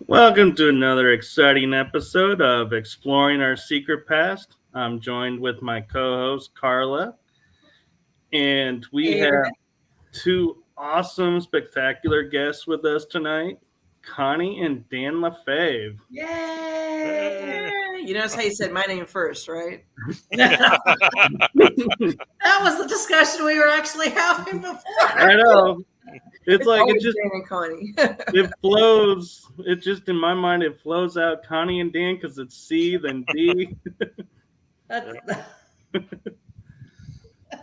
Welcome to another exciting episode of Exploring Our Secret Past. I'm joined with my co host, Carla, and we Hey, have everybody. two awesome, spectacular guests with us tonight, Connie and Dan LaFave. Yay! Hey. You notice how you said my name first, right? Yeah. That was the discussion we were actually having before. I know. It's like always Dan and Connie. it flows. It just, in my mind, it flows out Connie and Dan because it's C, then D. That's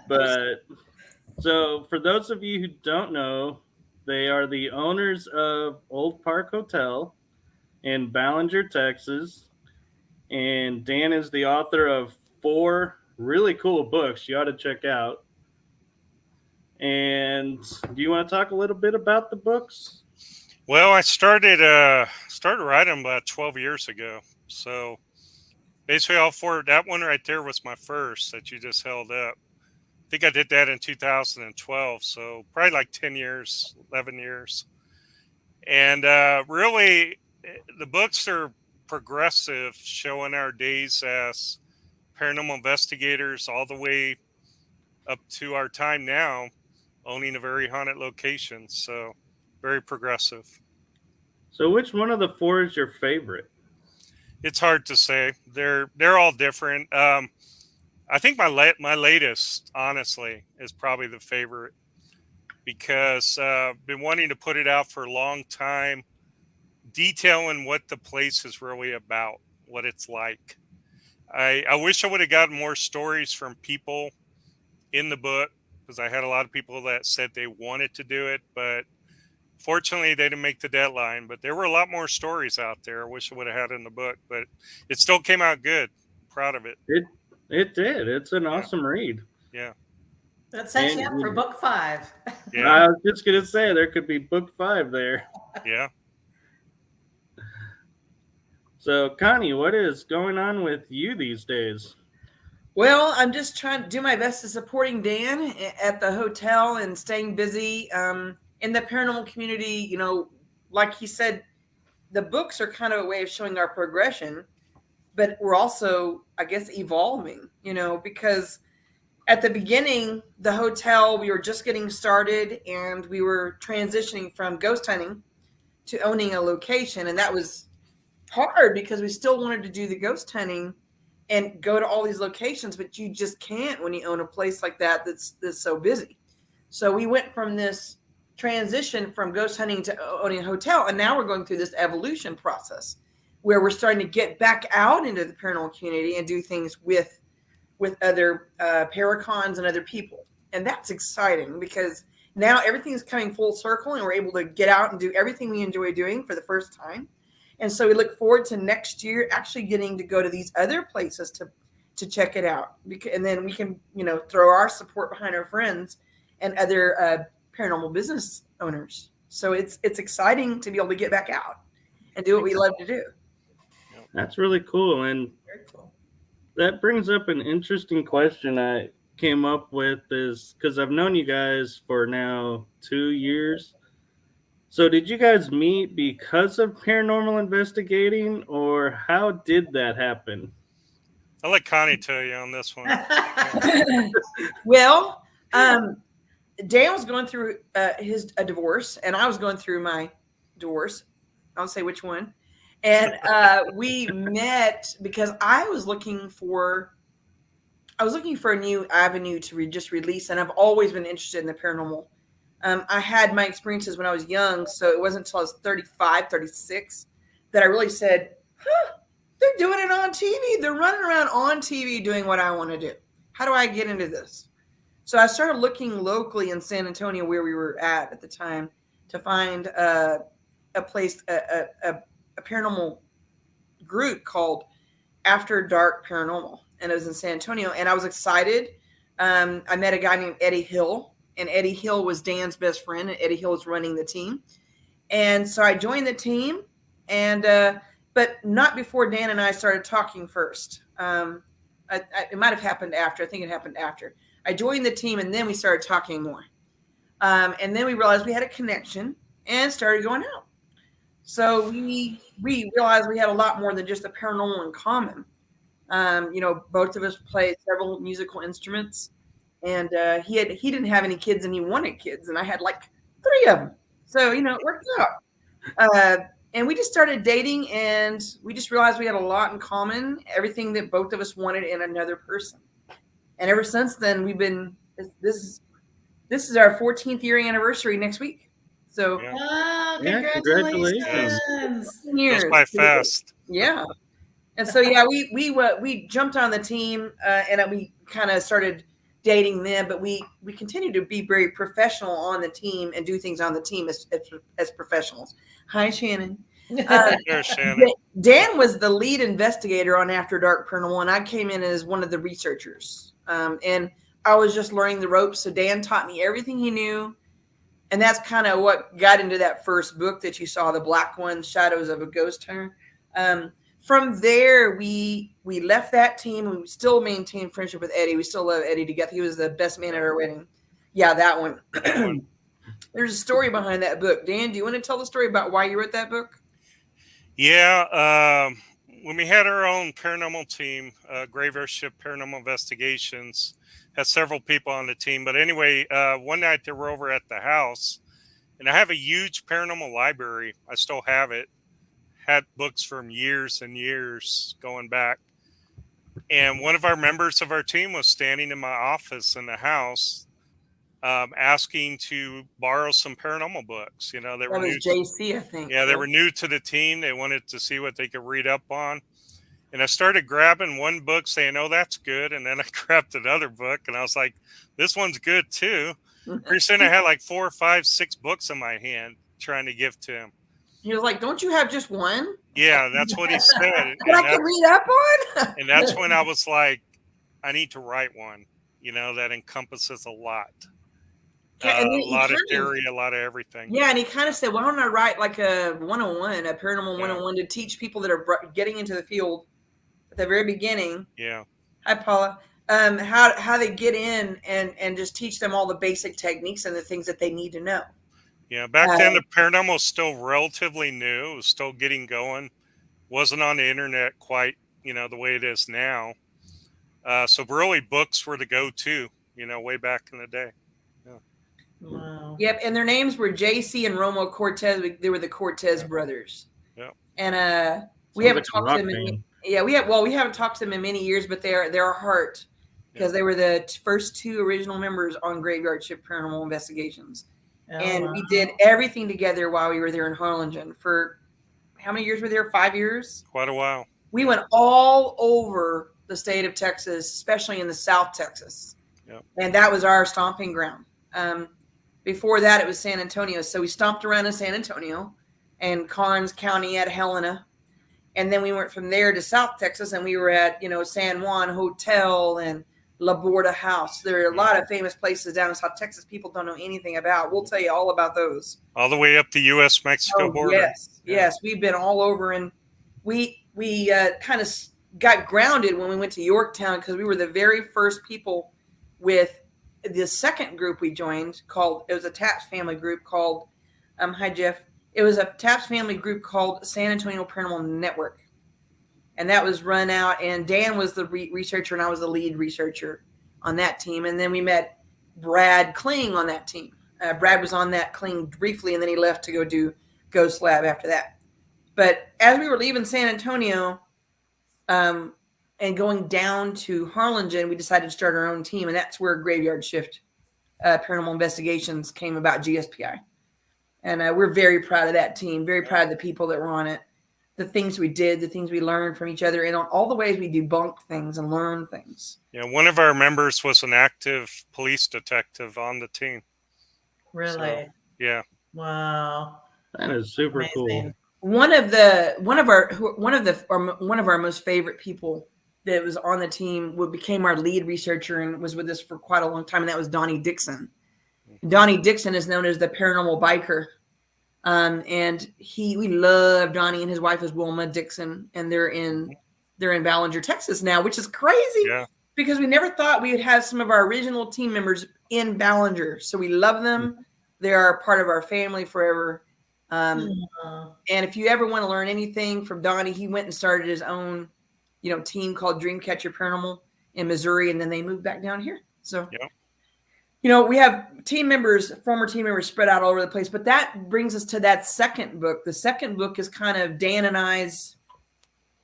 But so, for those of you who don't know, they are the owners of Old Park Hotel in Ballinger, Texas. And Dan is the author of 4 really cool books you ought to check out. And do you want to talk a little bit about the books? Well, I started writing about 12 years ago. So basically all 4, that one right there was my first that you just held up. I think I did that in 2012. So probably like 10 years, 11 years. And really, the books are progressive, showing our days as paranormal investigators all the way up to our time now, owning a very haunted location. So very progressive. So, which one of the 4 is your favorite? It's hard to say. They're all different. I think my latest, honestly, is probably the favorite because I've been wanting to put it out for a long time, detailing what the place is really about, what it's like. I wish I would have gotten more stories from people in the book because I had a lot of people that said they wanted to do it, but fortunately they didn't make the deadline. But there were a lot more stories out there. I wish I would have had in the book, but it still came out good. I'm proud of it. It did. It's an awesome read. Yeah. that sets you up for book 5. Yeah. I was just going to say there could be book 5 there. Yeah. So, Connie, what is going on with you these days? Well, I'm just trying to do my best to supporting Dan at the hotel and staying busy in the paranormal community. You know, like he said, the books are kind of a way of showing our progression, but we're also, I guess, evolving, because at the beginning, the hotel, we were just getting started and we were transitioning from ghost hunting to owning a location. And that was hard because we still wanted to do the ghost hunting and go to all these locations, but you just can't when you own a place like that that's so busy. So we went from this transition from ghost hunting to owning a hotel, and now we're going through this evolution process where we're starting to get back out into the paranormal community and do things with other paracons and other people. And that's exciting because now everything's coming full circle and we're able to get out and do everything we enjoy doing for the first time. And so we look forward to next year actually getting to go to these other places to check it out. And then we can, throw our support behind our friends and other paranormal business owners. So it's exciting to be able to get back out and do what we love to do. That's really cool. And Very cool. that brings up an interesting question I came up with is because I've known you guys for now 2 years. So did you guys meet because of paranormal investigating, or how did that happen? I'll let Connie tell you on this one. Well, Dan was going through a divorce, and I was going through my divorce. I'll say which one. And we met because I was looking for a new avenue to just release, and I've always been interested in the paranormal. I had my experiences when I was young, so it wasn't until I was 35, 36 that I really said, they're doing it on TV. They're running around on TV doing what I want to do. How do I get into this? So I started looking locally in San Antonio where we were at the time to find a place, a paranormal group called After Dark Paranormal. And it was in San Antonio. And I was excited. I met a guy named Eddie Hill. And Eddie Hill was Dan's best friend, and Eddie Hill was running the team. And so I joined the team, and but not before Dan and I started talking first. It might have happened after. I think it happened after. I joined the team, and then we started talking more. And then we realized we had a connection and started going out. So we realized we had a lot more than just the paranormal in common. Both of us played several musical instruments, and he didn't have any kids, and he wanted kids, and I had like 3 of them. So it worked out. And we just started dating, and we just realized we had a lot in common, everything that both of us wanted in another person. And ever since then, we've been this is our 14th year anniversary next week. So Yeah. Oh, Yeah, congratulations. congratulations. years. Goes by fast. Yeah. And so we jumped on the team and we kind of started dating them, but we continue to be very professional on the team and do things on the team as professionals. Hi, Shannon. There's Shannon. Dan was the lead investigator on After Dark Paranormal, and I came in as one of the researchers. And I was just learning the ropes. So Dan taught me everything he knew. And that's kind of what got into that first book that you saw, the black one, Shadows of a Ghost Hunter. From there, we left that team, and we still maintain friendship with Eddie. We still love Eddie together. He was the best man at our wedding. Yeah, that one. There's a story behind that book. Dan, do you want to tell the story about why you wrote that book? Yeah. When we had our own paranormal team, Graveyard Shift Paranormal Investigations, had several people on the team. But anyway, one night they were over at the house, and I have a huge paranormal library. I still have it. Had books from years and years going back. And one of our members of our team was standing in my office in the house, asking to borrow some paranormal books. That That was JC, I think. Yeah, they were new to the team. They wanted to see what they could read up on. And I started grabbing one book saying, oh, that's good. And then I grabbed another book and I was like, this one's good too. Pretty soon I had like 4, 5, 6 books in my hand trying to give to him. He was like, don't you have just one? Yeah, that's what he said. That I can read up on? And that's when I was like, I need to write one, that encompasses a lot. A lot of theory, a lot of everything. Yeah, and he kind of said, why don't I write like a 101, a paranormal 101 to teach people that are getting into the field at the very beginning. Yeah. Hi, Paula. How they get in and just teach them all the basic techniques and the things that they need to know. Yeah, back then the paranormal was still relatively new. It was still getting going. Wasn't on the internet quite, the way it is now. So really books were the go-to, way back in the day. Yeah. Wow. Yep, and their names were JC and Romo Cortez. They were the Cortez brothers. Yeah. And we haven't talked to them we haven't talked to them in many years, but they're our heart because they were the first 2 original members on Graveyard Shift Paranormal Investigations. And we did everything together while we were there in Harlingen for how many years were we there? 5 years? Quite a while. We went all over the state of Texas, especially in the South Texas. Yep. And that was our stomping ground. Before that, it was San Antonio. So we stomped around in San Antonio and Karnes County at Helena. And then we went from there to South Texas, and we were at, San Juan Hotel and La Borda House. There are a lot of famous places down in South Texas people don't know anything about. We'll tell you all about those. All the way up the U.S.-Mexico border. Yes. We've been all over, and we kind of got grounded when we went to Yorktown because we were the very first people with the second group we joined it was a TAPS family group called, hi, Jeff. It was a TAPS family group called San Antonio Paranormal Network. And that was run out, and Dan was the researcher, and I was the lead researcher on that team. And then we met Brad Kling on that team. Brad was on that Kling briefly, and then he left to go do Ghost Lab after that. But as we were leaving San Antonio and going down to Harlingen, we decided to start our own team, and that's where Graveyard Shift Paranormal Investigations came about, GSPI. And we're very proud of that team, very proud of the people that were on it. The things we did, the things we learned from each other, and on all the ways we debunked things and learned things. Yeah, one of our members was an active police detective on the team. Really? So, yeah. Wow. That is super Amazing. cool. One of our most favorite people that was on the team became our lead researcher and was with us for quite a long time, and that was Donnie Dixon. Donnie Dixon is known as the paranormal biker. And we love Donnie, and his wife is Wilma Dixon, and they're in Ballinger, Texas now, which is crazy because we never thought we would have some of our original team members in Ballinger. So we love them. They are part of our family forever. Aw. And if you ever want to learn anything from Donnie, he went and started his own, team called Dreamcatcher Paranormal in Missouri, and then they moved back down here. So, Yep. we have former team members spread out all over the place. But that brings us to that second book. The second book is kind of Dan and I's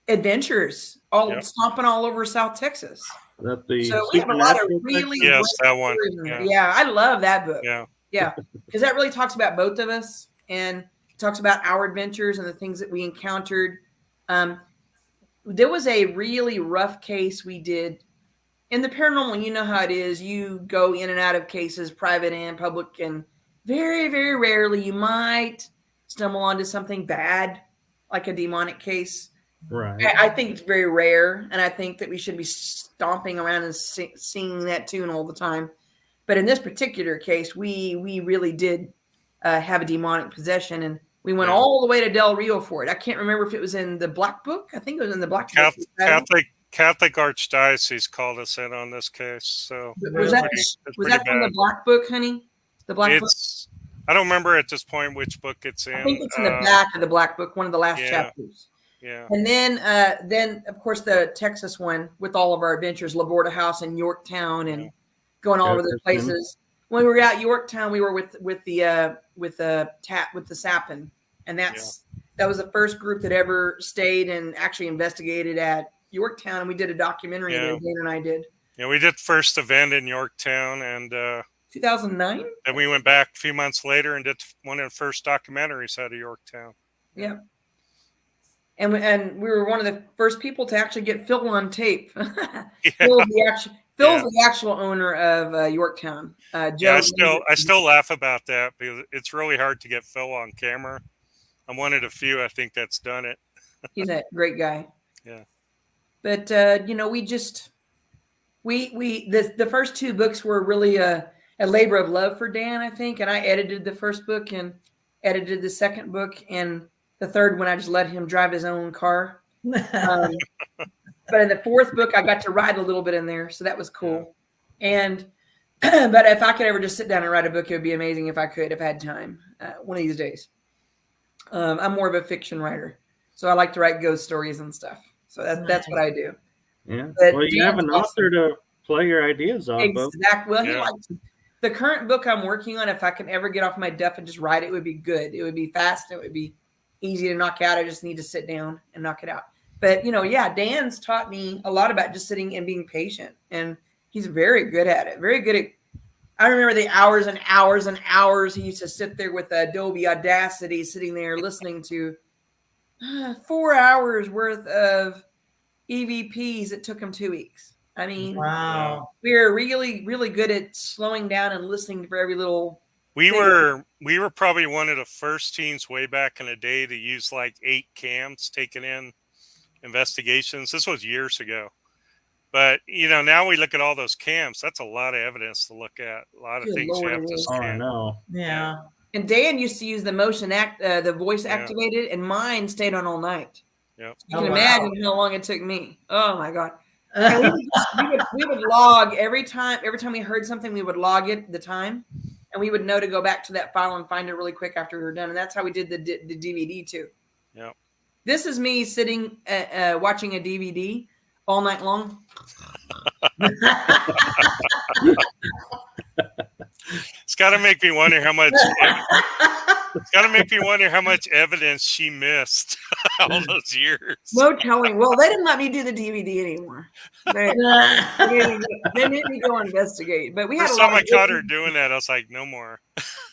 adventures, stomping all over South Texas. That the So we have a lot of supernatural really Yes, great that one. stories in there. Yeah. Yeah, I love that book. Yeah. Because that really talks about both of us and talks about our adventures and the things that we encountered. There was a really rough case we did in the paranormal. You know how it is. You go in and out of cases, private and public, and very, very rarely you might stumble onto something bad, like a demonic case. Right. I think it's very rare, and I think that we should be stomping around and singing that tune all the time. But in this particular case, we really did have a demonic possession, and we went all the way to Del Rio for it. I can't remember if it was in the Black Book. I think it was in the Black Book. Catholic Archdiocese called us in on this case. So was that from the Black Book, honey? The Black Book. I don't remember at this point which book it's in. I think it's in the back of the Black Book, one of the last chapters. Yeah. And then of course the Texas one with all of our adventures, Laborda House in Yorktown and going all over the places. When we were at Yorktown, we were with the Sapin, and that was the first group that ever stayed and actually investigated at Yorktown, and we did a documentary there. Dan and I did. Yeah, we did the first event in Yorktown, and 2009. Then we went back a few months later and did one of the first documentaries out of Yorktown. Yeah. And we were one of the first people to actually get Phil on tape. Phil's the actual owner of Yorktown. Joe, I still laugh about that because it's really hard to get Phil on camera. I'm one of the few, I think, that's done it. He's a great guy. Yeah. But the first two books were really a labor of love for Dan, I think. And I edited the first book and edited the second book, and the third one I just let him drive his own car. But in the fourth book, I got to write a little bit in there, so that was cool. And but if I could ever just sit down and write a book, it would be amazing if I had time one of these days. I'm more of a fiction writer, so I like to write ghost stories and stuff. So that's what I do. Yeah. But well, you have an author to play your ideas off of. Exactly. Well, he likes the current book I'm working on. If I can ever get off my duff and just write it, would be good. It would be fast. It would be easy to knock out. I just need to sit down and knock it out. But, Dan's taught me a lot about just sitting and being patient. And he's very good at it. Very good at I remember the hours and hours and hours he used to sit there with Adobe Audacity, sitting there listening to 4 hours worth of EVPs. It took him 2 weeks. I mean, wow. We were really, really good at slowing down and listening for every little. We were probably one of the first teams way back in the day to use like 8 cams taking in investigations. This was years ago. But, now we look at all those cams. That's a lot of evidence to look at. A lot of things you have to scan. Oh, I know. Yeah. And Dan used to use the the voice activated, and mine stayed on all night. Yep. You can imagine how long it took me. Oh, my God. We would log every time we heard something, we would log it, the time, and we would know to go back to that file and find it really quick after we were done. And that's how we did the DVD too. Yep. This is me sitting watching a DVD all night long. It's got to make me wonder how much. It's got to make me wonder how much evidence she missed all those years. No telling. Well, they didn't let me do the DVD anymore. They made me go investigate. But we had First time I caught her doing that, I was like, no more.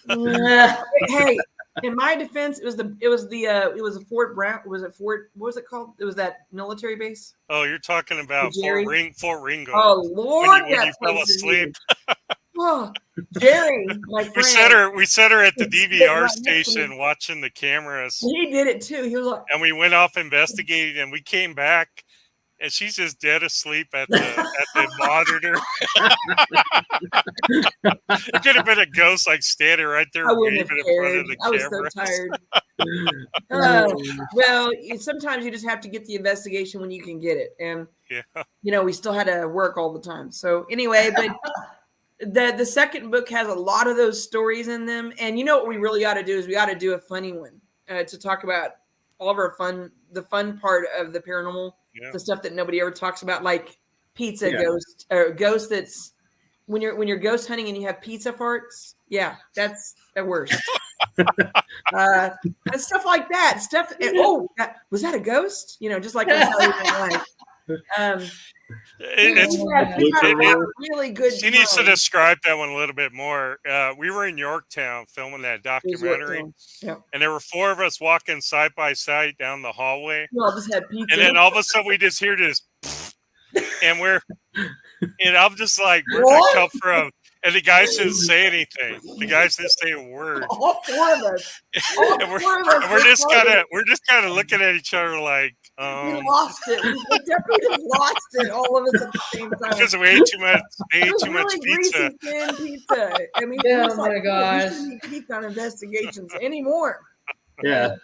Hey, in my defense, it was a Fort Brown. Was it Fort? What was it called? It was that military base. Oh, you're talking about Fort Ringo. Oh Lord, when you fell asleep. Oh, Jerry, my friend. We set her at the DVR station watching the cameras. He did it too. He was like, and we went off investigating, and we came back, and she's just dead asleep at the monitor. It could have been a ghost like standing right there waving in front of the camera. I was so tired. Well, sometimes you just have to get the investigation when you can get it, and we still had to work all the time. So anyway, but. The second book has a lot of those stories in them. And what we really ought to do is we ought to do a funny one. to talk about all of our the fun part of the paranormal, Yeah. the stuff that nobody ever talks about, like pizza Yeah. ghost or ghost that's when you're ghost hunting and you have pizza farts. Yeah, that's the worst. And stuff like that. Stuff. Was that a ghost? Just like on Saturday Night Live. It's We've had a lot It- of really good. She needs to times. describe that one a little bit more. We were in Yorktown filming that documentary, Yeah. and there were 4 of us walking side by side down the hallway, We all just had pizza. and then all of a sudden we just hear this, and I'm just like, where'd that come from? And the guys didn't say anything. The guys didn't say a word. All 4 of us. All And 4 of us. we're just kind of looking at each other like, We lost it. We definitely just lost it. All of us at the same time. because we ate too much It was much really pizza. greasy, thin pizza. I mean, Oh it's my we gosh. shouldn't keep on investigations anymore. Yeah.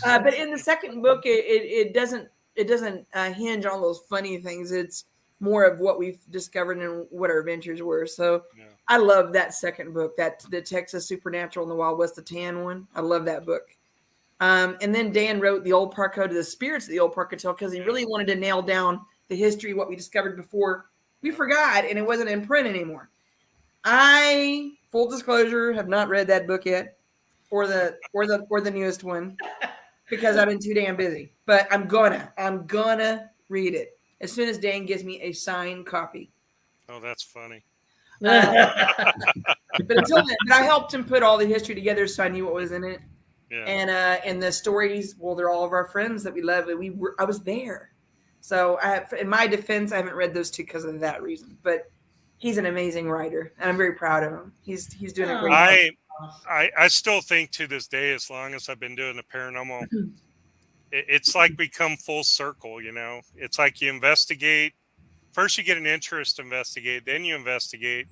But in the second book, it doesn't hinge on those funny things. It's more of what we've discovered and what our adventures were. So Yeah. I love that second book, that the Texas Supernatural in the Wild West, the tan one. I love that book. And then Dan wrote the Old Park Hotel, the spirits of the Old Park Hotel, because he really wanted to nail down the history, what we discovered before we forgot, and it wasn't in print anymore. I, full disclosure, have not read that book yet, or the newest one, because I've been too damn busy. But I'm gonna read it as soon as Dan gives me a signed copy. Oh, that's funny. But until then, I helped him put all the history together, so I knew what was in it. Yeah. And the stories, well, they're all of our friends that we love. And I was there. So in my defense, I haven't read those 2 because of that reason. But he's an amazing writer, and I'm very proud of him. He's doing a great job. I still think to this day, as long as I've been doing the paranormal, it's like we come full circle, It's like you investigate. First you get an interest to investigate, then you investigate,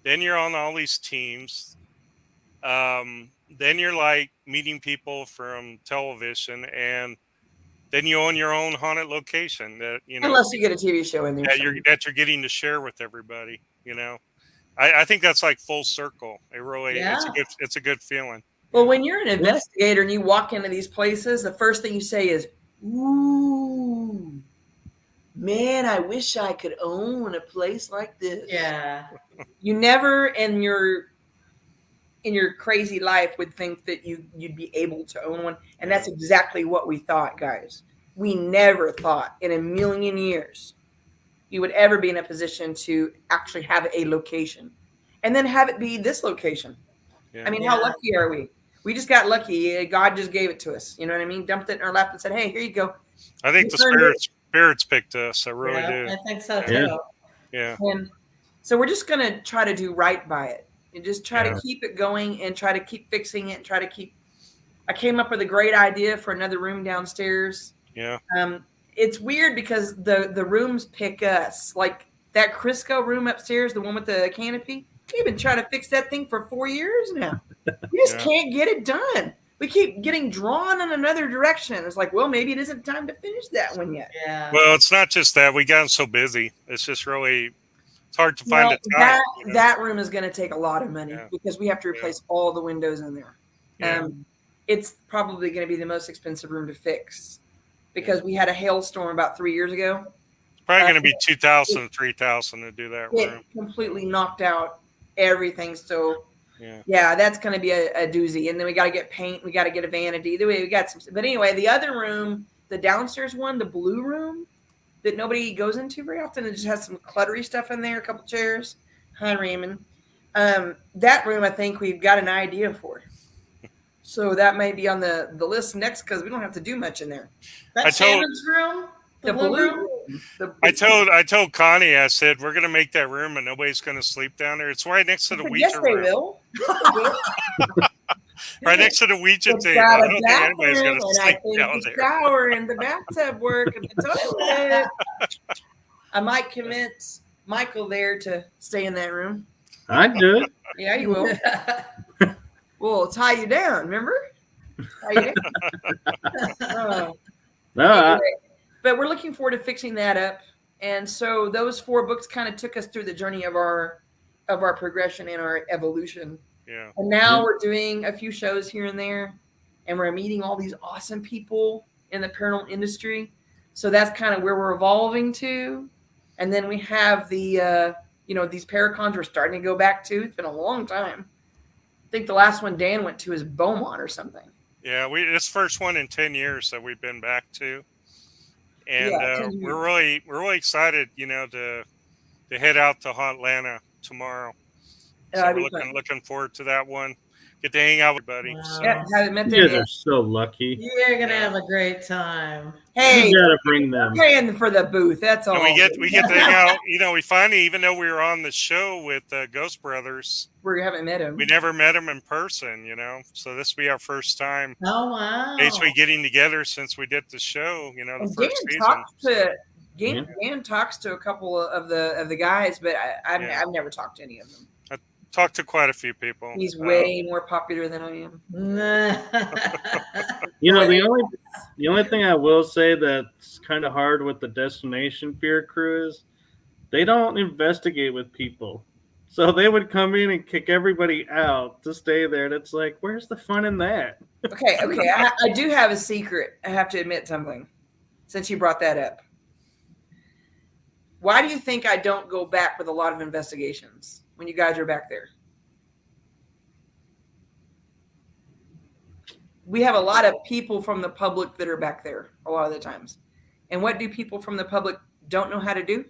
then you're on all these teams. Then you're like meeting people from television, and then you own your own haunted location that Unless you get a TV show in there. that you're getting to share with everybody. I think that's like full circle. It really it's a good feeling. Well, when you're an investigator and you walk into these places, the first thing you say is, "Ooh, man, I wish I could own a place like this." Yeah. You never in your crazy life would think that you'd be able to own one, and that's exactly what we thought, guys. We never thought in a million years you would ever be in a position to actually have a location, and then have it be this location. Yeah. I mean, how lucky are we? We just got lucky. God just gave it to us. You know what I mean? Dumped it in our lap and said, "Hey, here you go." I think the spirits picked us. I really do. I think so too. Yeah. Yeah. And so we're just gonna try to do right by it and just try to keep it going and try to keep fixing it and try to keep. I came up with a great idea for another room downstairs. Yeah. It's weird because the rooms pick us. Like that Crisco room upstairs, the one with the canopy. We've been trying to fix that thing for 4 years now. We just can't get it done. We keep getting drawn in another direction. It's like, well, maybe it isn't time to finish that one yet. Yeah. Well, it's not just that. We got so busy. It's just really it's hard to find the time. That room is going to take a lot of money because we have to replace all the windows in there. Yeah. It's probably going to be the most expensive room to fix because we had a hailstorm about 3 years ago. It's probably going to be $2,000, $3,000 to do that room. It completely knocked out everything. So Yeah. that's going to be a doozy. And then we got to get paint. We got to get a vanity. We got some. But anyway, the other room, the downstairs one, the blue room that nobody goes into very often, it just has some cluttery stuff in there, a couple chairs. Hi, Raymond. That room, I think we've got an idea for. So that may be on the list next because we don't have to do much in there. That's Shannon's room? The blue room. I told Connie, I said, we're going to make that room and nobody's going to sleep down there. It's right next to the Ouija Yes, they room. will. Right next to the Ouija It's table. got I a don't think anybody's going to bathroom, and I sleep think down the there. shower and the bathtub work and the toilet. I might convince Michael there to stay in that room. I'd do it. Yeah, you will. We'll tie you down, remember? Tie you down. No, But we're looking forward to fixing that up. And so those 4 books kind of took us through the journey of our progression and our evolution. Yeah. And now we're doing a few shows here and there. and we're meeting all these awesome people in the paranormal industry. So that's kind of where we're evolving to. And then we have the, these paracons we're starting to go back to. It's been a long time. I think the last one Dan went to is Beaumont or something. Yeah, this first one in 10 years that we've been back to. And Yeah, we're really excited, to head out to Atlanta tomorrow. So we're looking forward to that one. Get to hang out with everybody. Wow. So. Yeah, haven't met You them guys yet. are so lucky. You're gonna have a great time. Hey, You gotta bring them. we're paying for the booth. That's all. And we get to hang out. We finally, even though we were on the show with Ghost Brothers, We haven't met him. we never met him in person. So this will be our first time. Oh wow! Basically getting together since we did the show. The first season. Dan talks to a couple of the guys, but I've never talked to any of them. Talked to quite a few people. He's way more popular than I am. The only thing I will say that's kind of hard with the Destination Fear crew is they don't investigate with people. So they would come in and kick everybody out to stay there. And it's like, where's the fun in that? Okay. I do have a secret. I have to admit something since you brought that up. Why do you think I don't go back with a lot of investigations when you guys are back there? We have a lot of people from the public that are back there a lot of the times. And what do people from the public don't know how to do?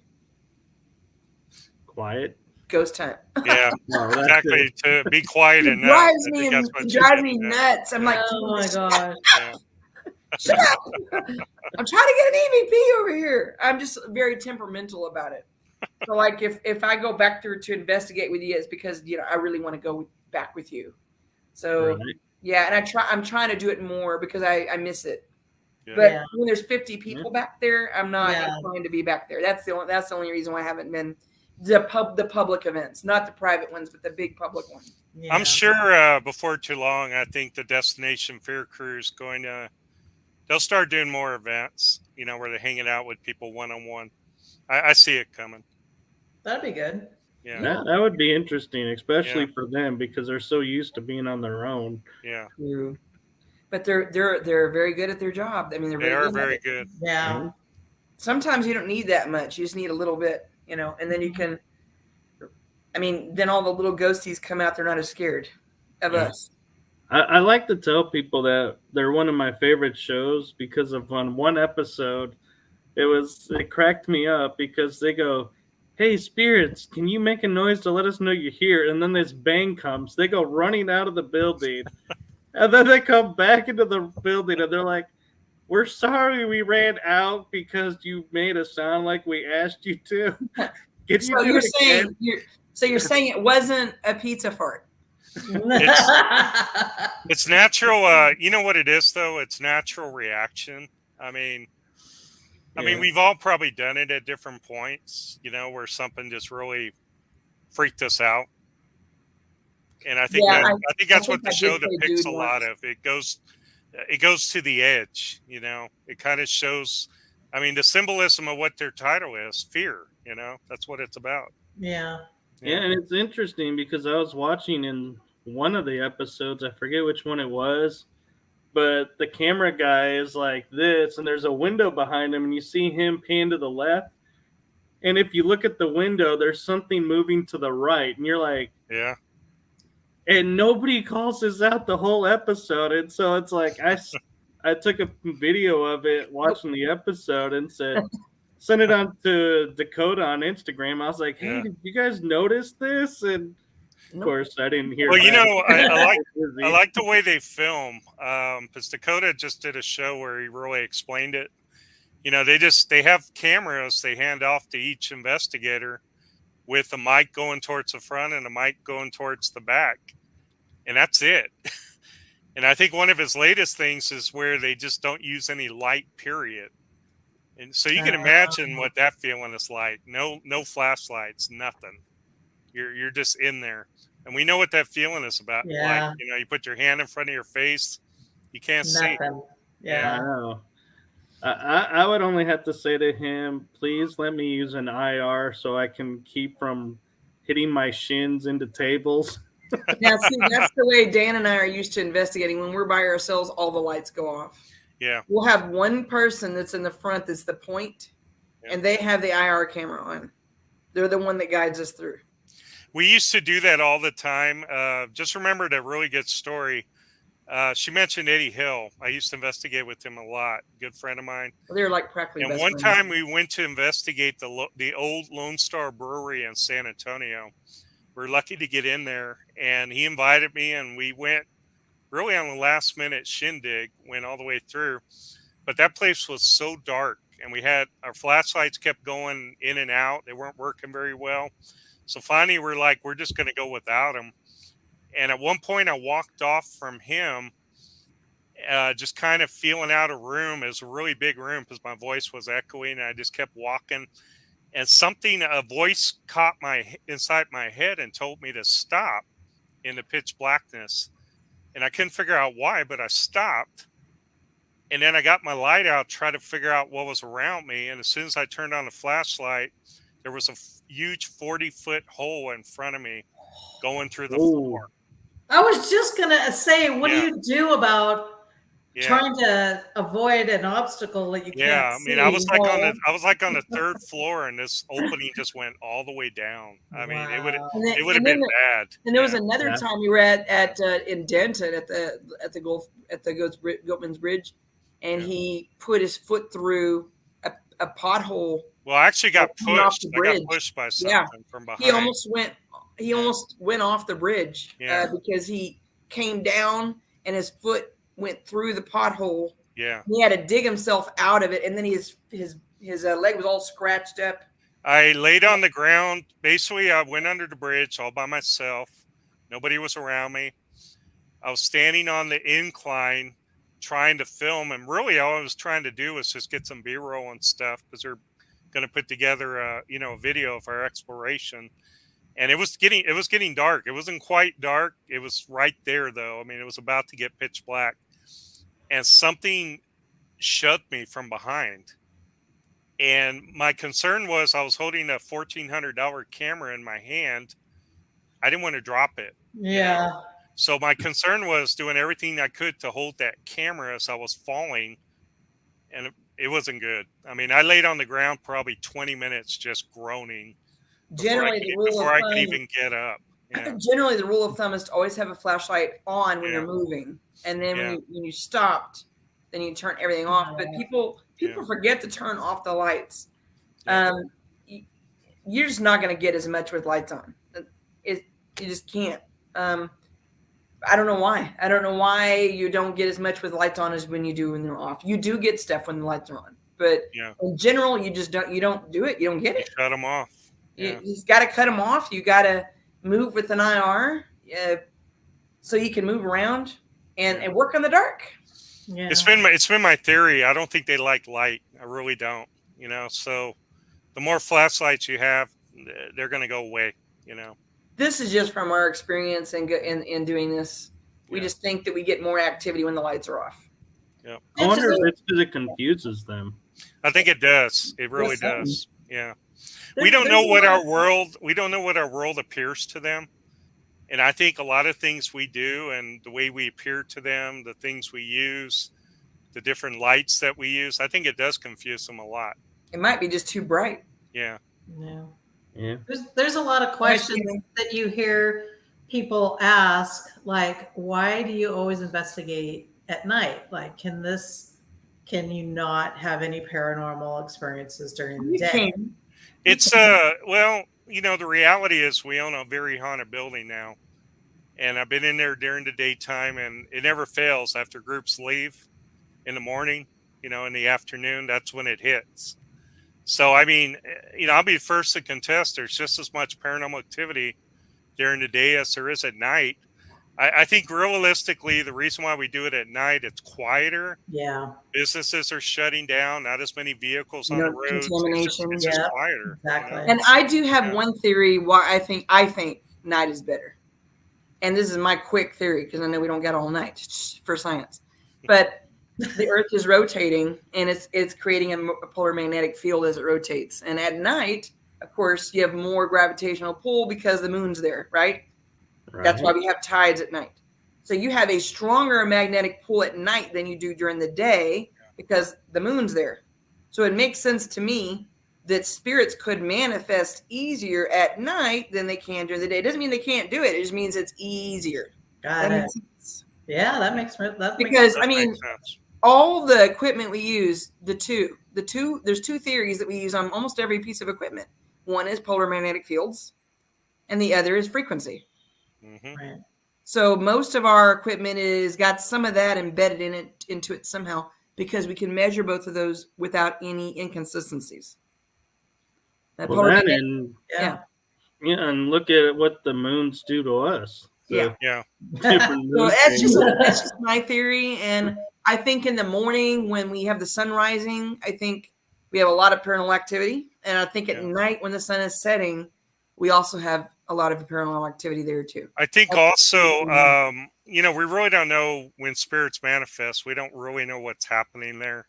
Quiet. Ghost hunt. Yeah, exactly. To be quiet and it drives me nuts. I'm like, oh my gosh. Shut up. I'm trying to get an EVP over here. I'm just very temperamental about it. So like if I go back there to investigate with you, it's because I really want to go back with you. So right. Yeah, and I'm trying to do it more because I miss it. Yeah. But when there's 50 people back there, I'm not Yeah. inclined to be back there. That's the only reason why I haven't been the public events, not the private ones, but the big public ones. Yeah. I'm sure before too long, I think the Destination Fear crew is they'll start doing more events, where they're hanging out with people one-on-one. I see it coming. That'd be good. Yeah. That would be interesting, especially for them because they're so used to being on their own. Yeah. True. But they're very good at their job. I mean, They are very good. Yeah. Sometimes you don't need that much. You just need a little bit, and then you can. Then all the little ghosties come out. They're not as scared of us. I like to tell people that they're one of my favorite shows because of on one episode, it cracked me up because they go, "Hey, spirits, can you make a noise to let us know you're here?" And then this bang comes. They go running out of the building. And then they come back into the building and they're like, "We're sorry we ran out because you made us sound like we asked you to." So you're saying it wasn't a pizza fart? It's natural. You know what it is, though? It's natural reaction. I mean, we've all probably done it at different points, where something just really freaked us out. And I think that's what the show depicts a lot of. It goes to the edge, It kind of shows. The symbolism of what their title is, fear. That's what it's about. Yeah. Yeah, and it's interesting because I was watching in one of the episodes, I forget which one it was, but the camera guy is like this, and there's a window behind him, and you see him pan to the left. And if you look at the window, there's something moving to the right, and you're like, yeah. And nobody calls this out the whole episode, and so it's like I took a video of it watching the episode and sent it on to Dakota on Instagram. I was like, "Hey, did you guys notice this?" And of course, I didn't hear. Well, I like the way they film because Dakota just did a show where he really explained it. They have cameras they hand off to each investigator with a mic going towards the front and a mic going towards the back, and that's it. And I think one of his latest things is where they just don't use any light, period. And so you can imagine what that feeling is like. No flashlights, nothing. You're just in there. And we know what that feeling is about. Yeah. Like, you put your hand in front of your face, you can't see. Yeah. I know. I would only have to say to him, please let me use an IR so I can keep from hitting my shins into tables. Now, see, that's the way Dan and I are used to investigating. When we're by ourselves, all the lights go off. Yeah. We'll have one person that's in the front that's the point, and they have the IR camera on. They're the one that guides us through. We used to do that all the time. Just remembered a really good story. She mentioned Eddie Hill. I used to investigate with him a lot. Good friend of mine. Well, they're like practically And best one friends. time we went to investigate the old Lone Star Brewery in San Antonio. We're lucky to get in there, and he invited me, and we went really on the last minute shindig, went all the way through. But that place was so dark, and we had our flashlights kept going in and out. They weren't working very well. So finally, we're like, we're just going to go without them. And at one point, I walked off from him, just kind of feeling out a room. It was a really big room because my voice was echoing, and I just kept walking. And a voice caught inside my head and told me to stop in the pitch blackness. And I couldn't figure out why, but I stopped. And then I got my light out, tried to figure out what was around me. And as soon as I turned on the flashlight, there was a huge 40-foot hole in front of me going through the floor. I was just going to say, what do you do about trying to avoid an obstacle that you can't see? I was like on the third floor, and this opening just went all the way down. I mean, it would have been bad. And there was another time we were at in Denton at the Goatman's Bridge, and he put his foot through a pothole. Well, I actually got pushed. I got pushed by something from behind. He almost went off the bridge because he came down and his foot went through the pothole. Yeah. He had to dig himself out of it, and then his leg was all scratched up. I laid on the ground. Basically, I went under the bridge all by myself. Nobody was around me. I was standing on the incline trying to film, and really all I was trying to do was just get some B-roll and stuff because they're going to put together a video of our exploration. And it was getting dark. It wasn't quite dark. It was right there, though. I mean, it was about to get pitch black. And something shoved me from behind. And my concern was I was holding a $1,400 camera in my hand. I didn't want to drop it. Yeah. So my concern was doing everything I could to hold that camera as I was falling. And it wasn't good. I mean, I laid on the ground probably 20 minutes just groaning. Before I could even get up. Yeah. Generally, the rule of thumb is to always have a flashlight on when you're moving, and then when you stopped, then you turn everything off. But people forget to turn off the lights. Yeah. You're just not going to get as much with lights on. You just can't. I don't know why. I don't know why you don't get as much with lights on as when you do when they're off. You do get stuff when the lights are on, but in general, you just don't. You don't do it. You don't get it. Shut them off. You got to cut them off. You got to move with an IR so you can move around and work on the dark. Yeah. It's been my theory. I don't think they like light. I really don't. So the more flashlights you have, they're going to go away. This is just from our experience in doing this. We just think that we get more activity when the lights are off. Yeah. I wonder if it's because it confuses them. I think it does. It really does. Yeah. We don't know what our world appears to them. And I think a lot of things we do and the way we appear to them, the things we use, the different lights that we use, I think it does confuse them a lot. It might be just too bright. Yeah. Yeah. There's a lot of questions that you hear people ask, like, why do you always investigate at night? Like, can you not have any paranormal experiences during the day? It's the reality is we own a very haunted building now, and I've been in there during the daytime, and it never fails. After groups leave in the morning, in the afternoon, that's when it hits. So I mean, I'll be the first to contest there's just as much paranormal activity during the day as there is at night. I think realistically, the reason why we do it at night, it's quieter. Yeah. Businesses are shutting down, not as many vehicles on the roads. Contamination. It's just quieter. Exactly. And I do have one theory why I think night is better. And this is my quick theory because I know we don't get all night for science. But the Earth is rotating and it's creating a polar magnetic field as it rotates. And at night, of course, you have more gravitational pull because the moon's there, right? That's why we have tides at night. So you have a stronger magnetic pull at night than you do during the day because the moon's there. So it makes sense to me that spirits could manifest easier at night than they can during the day. It doesn't mean they can't do it. It just means it's easier. Got it. Yeah, that makes sense. Because I mean, all the equipment we use, there's two theories that we use on almost every piece of equipment. One is polar magnetic fields, and the other is frequency. Mm-hmm. Right. So most of our equipment is got some of that embedded into it somehow because we can measure both of those without any inconsistencies. Yeah, and look at what the moons do to us. So, yeah. So that's just my theory, and I think in the morning when we have the sun rising, I think we have a lot of paranormal activity, and I think at night when the sun is setting, we also have a lot of paranormal activity there too. I think also, we really don't know when spirits manifest. We don't really know what's happening there.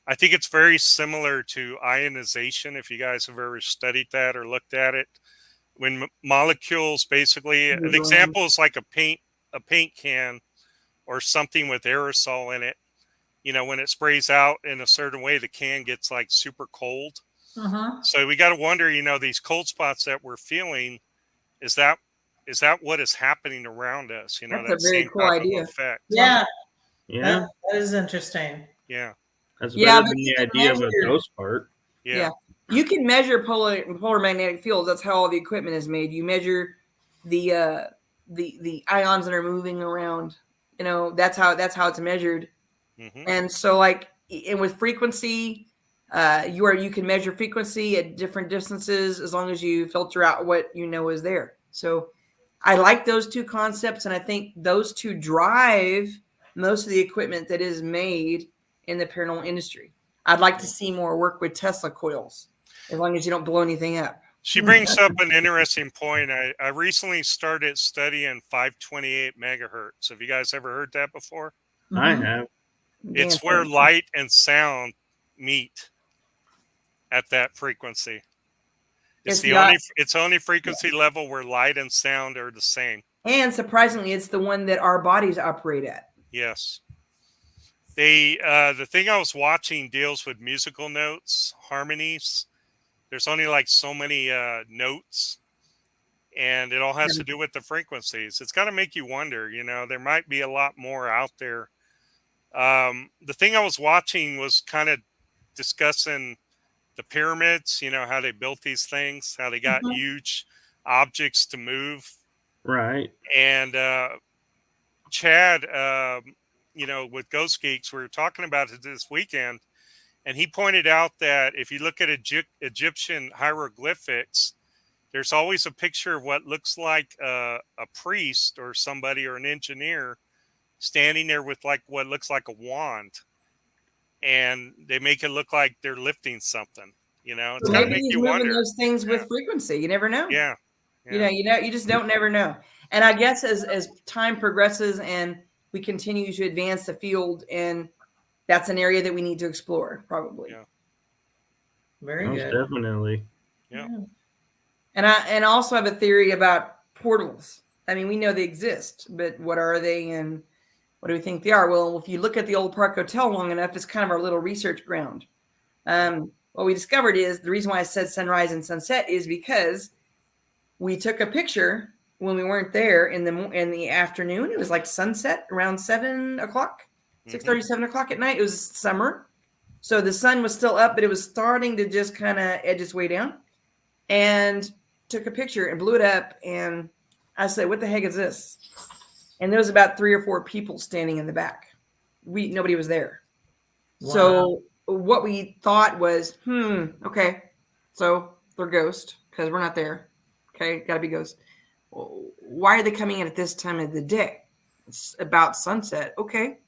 I think it's very similar to ionization, if you guys have ever studied that or looked at it. When molecules basically, an example is like a paint can or something with aerosol in it. When it sprays out in a certain way, the can gets like super cold. Uh-huh. So we got to wonder, these cold spots that we're feeling, is that what is happening around us? That's that a very same cool type idea. of effect. Yeah. Yeah. That is interesting. Yeah. That's better than the idea of a ghost part. Yeah. You can measure polar magnetic fields. That's how all the equipment is made. You measure the ions that are moving around. That's how it's measured. Mm-hmm. And so, and with frequency, you can measure frequency at different distances as long as you filter out what is there. So, I like those two concepts, and I think those two drive most of the equipment that is made in the paranormal industry. I'd like to see more work with Tesla coils, as long as you don't blow anything up. She brings up an interesting point. I recently started studying 528 megahertz. Have you guys ever heard that before? I have. It's where light and sound meet at that frequency. It's the only frequency level where light and sound are the same. And surprisingly, it's the one that our bodies operate at. Yes. The thing I was watching deals with musical notes, harmonies. There's only like so many notes, and it all has to do with the frequencies. It's got to make you wonder, there might be a lot more out there. The thing I was watching was kind of discussing the pyramids, how they built these things, how they got huge objects to move. Right. And Chad, with Ghost Geeks, we were talking about it this weekend, and he pointed out that if you look at Egyptian hieroglyphics, there's always a picture of what looks like a priest or somebody or an engineer standing there with like what looks like a wand, and they make it look like they're lifting something. It's got to make you wonder. Those things with frequency, you never know. Yeah. You just don't never know. And I guess as time progresses and we continue to advance the field, and that's an area that we need to explore, probably. Yeah. Very Most good. Definitely. Yeah. And I also have a theory about portals. I mean, we know they exist, but what are they, and what do we think they are? Well, if you look at the Olde Park Hotel long enough, it's kind of our little research ground. What we discovered is the reason why I said sunrise and sunset is because we took a picture when we weren't there in the afternoon. It was like sunset around 7 o'clock, 6:30, 7 o'clock at night. It was summer. So the sun was still up, but it was starting to just kind of edge its way down. And took a picture and blew it up. And I said, what the heck is this? And there was about 3 or 4 people standing in the back. Nobody was there. Wow. So what we thought was, okay, so they're ghosts because we're not there. Okay, got to be ghosts. Why are they coming in at this time of the day? It's about sunset. Okay,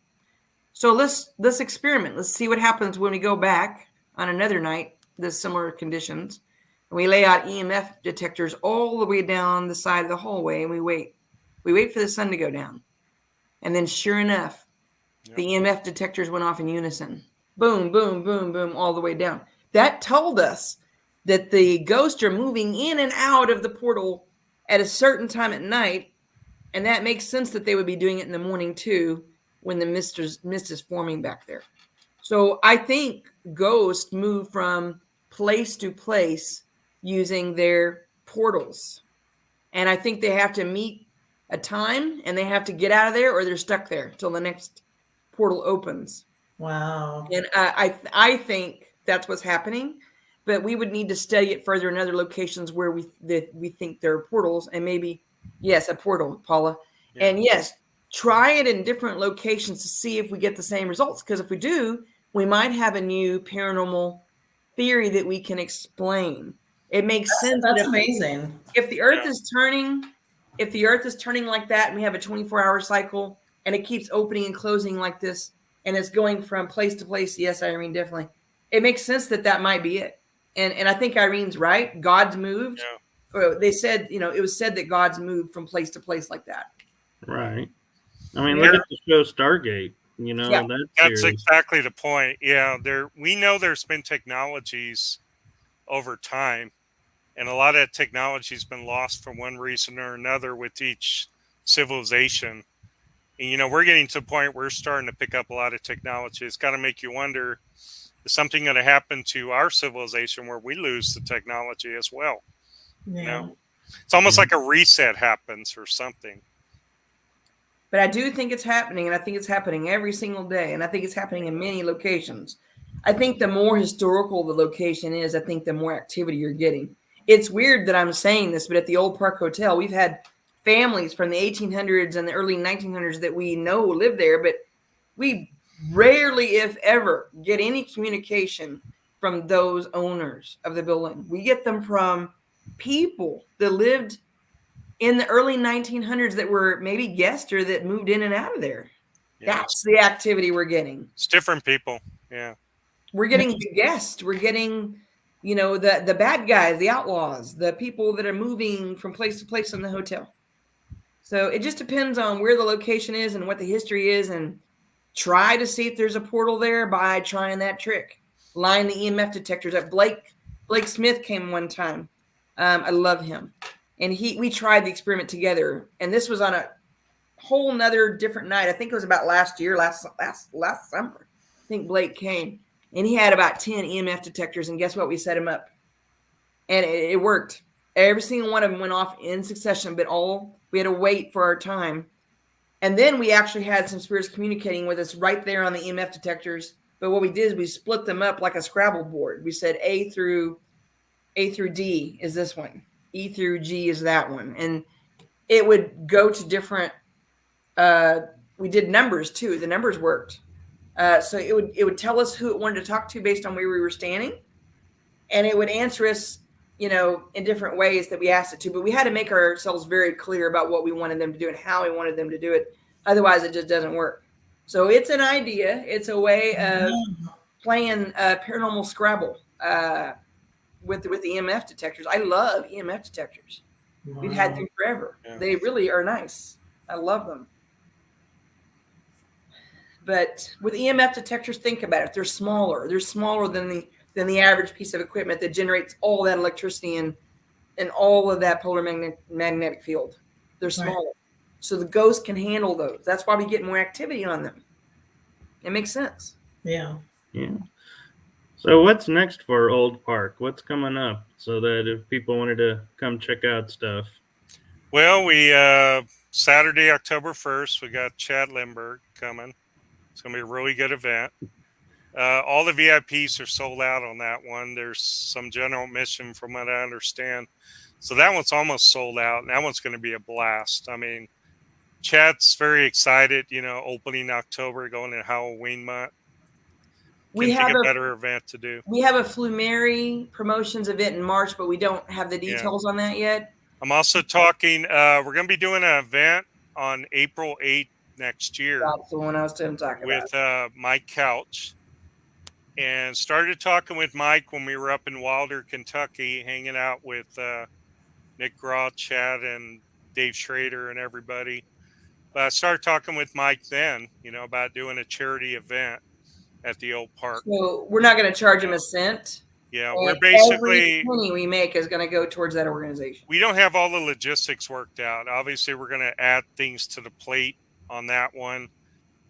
so let's experiment. Let's see what happens when we go back on another night, the similar conditions. And we lay out EMF detectors all the way down the side of the hallway, and we wait. We wait for the sun to go down. And then sure enough, the EMF detectors went off in unison. Boom, boom, boom, boom, all the way down. That told us that the ghosts are moving in and out of the portal at a certain time at night And that makes sense that they would be doing it in the morning too, when the mist is forming back there. So I think ghosts move from place to place using their portals. And I think they have to meet a time and they have to get out of there, or they're stuck there till the next portal opens. Wow. And I think that's what's happening. But we would need to study it further in other locations where we think there are portals, and maybe, yes, a portal, Paula. Yeah. And yes, try it in different locations to see if we get the same results. Because if we do, we might have a new paranormal theory that we can explain. It makes sense. That's amazing. If the Earth is turning, like that, and we have a 24-hour cycle, and it keeps opening and closing like this, and it's going from place to place. Yes, Irene, definitely. It makes sense that might be it. And I think Irene's right. God's moved. Yeah. They said, it was said that God's moved from place to place like that. Right. I mean, look at the show Stargate. Yeah. That's exactly the point. Yeah, we know there's been technologies over time, and a lot of technology's been lost for one reason or another with each civilization. And we're getting to a point where we're starting to pick up a lot of technology. It's got to make you wonder, is something going to happen to our civilization where we lose the technology as well? Yeah. It's almost like a reset happens or something. But I do think it's happening, and I think it's happening every single day, and I think it's happening in many locations. I think the more historical the location is, I think the more activity you're getting. It's weird that I'm saying this, but at the Olde Park Hotel, we've had families from the 1800s and the early 1900s that we know live there, but we rarely, if ever, get any communication from those owners of the building. We get them from people that lived in the early 1900s that were maybe guests or that moved in and out of there. Yeah, that's the activity we're getting. It's different people. Yeah. We're getting the guests. We're getting, the bad guys, the outlaws, the people that are moving from place to place in the hotel. So it just depends on where the location is and what the history is, and try to see if there's a portal there by trying that trick. Line the EMF detectors up. Blake Smith came one time. I love him. And we tried the experiment together. And this was on a whole nother different night. I think it was about last summer. I think Blake came. And he had about 10 EMF detectors. And guess what? We set him up. And it worked. Every single one of them went off in succession, but we had to wait for our time. And then we actually had some spirits communicating with us right there on the EMF detectors. But what we did is we split them up like a Scrabble board. We said A through D is this one. E through G is that one. And it would go to different, we did numbers too. The numbers worked. So it would tell us who it wanted to talk to based on where we were standing. And it would answer us, in different ways that we asked it to. But we had to make ourselves very clear about what we wanted them to do and how we wanted them to do it. Otherwise, it just doesn't work. So it's an idea. It's a way of playing paranormal Scrabble with the EMF detectors. I love EMF detectors. Wow. We've had them forever. Yeah. They really are nice. I love them. But with EMF detectors, think about it. They're smaller. They're smaller than the average piece of equipment that generates all that electricity and all of that polar magnetic field. They're smaller. Right. So the ghost can handle those. That's why we get more activity on them. It makes sense. Yeah. Yeah. So what's next for Olde Park? What's coming up so that if people wanted to come check out stuff? Well, we Saturday, October 1st, we got Chad Lindbergh coming. It's going to be a really good event. All the VIPs are sold out on that one. There's some general admission from what I understand. So that one's almost sold out, and that one's going to be a blast. I mean, Chad's very excited, opening October, going into Halloween month. We have a better event to do. We have a Flumeri Promotions event in March, but we don't have the details on that yet. I'm also talking, we're going to be doing an event on April 8th next year. That's the one I was talking about. With Mike Couch. And started talking with Mike when we were up in Wilder, Kentucky, hanging out with Nick Groth, Chad, and Dave Schrader and everybody. But I started talking with Mike then, about doing a charity event at the Olde Park. So we're not going to charge him a cent? Yeah, And we're every basically, penny we make is going to go towards that organization. we don't have all the logistics worked out. Obviously, we're going to add things to the plate on that one,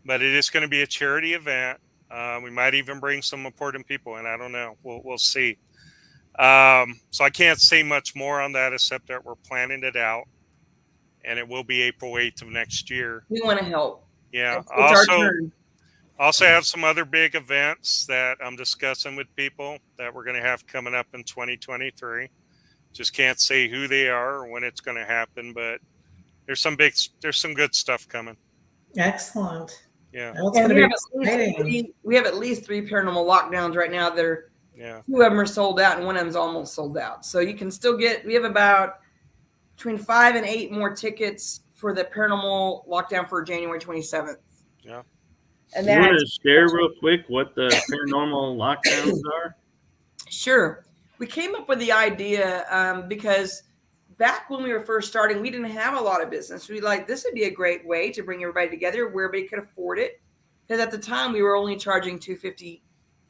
but it is going to be a charity event. We might even bring some important people in. I don't know. We'll see. So I can't say much more on that except that we're planning it out, and it will be April 8th of next year. We want to help. Yeah. It's our turn. Also have some other big events that I'm discussing with people that we're going to have coming up in 2023. Just can't say who they are or when it's going to happen, but there's some good stuff coming. Excellent. Yeah. That's And going we to have, be exciting. we have at least 3 paranormal lockdowns right now. Yeah. 2 of them are sold out and one of them's almost sold out. So you can still we have about between 5 and 8 more tickets for the paranormal lockdown for January 27th. Yeah. And You want that's to share real quick what the paranormal lockdowns are? sure. We came up with the idea because back when we were first starting, we didn't have a lot of business. We this would be a great way to bring everybody together where everybody could afford it. Because at the time we were only charging $250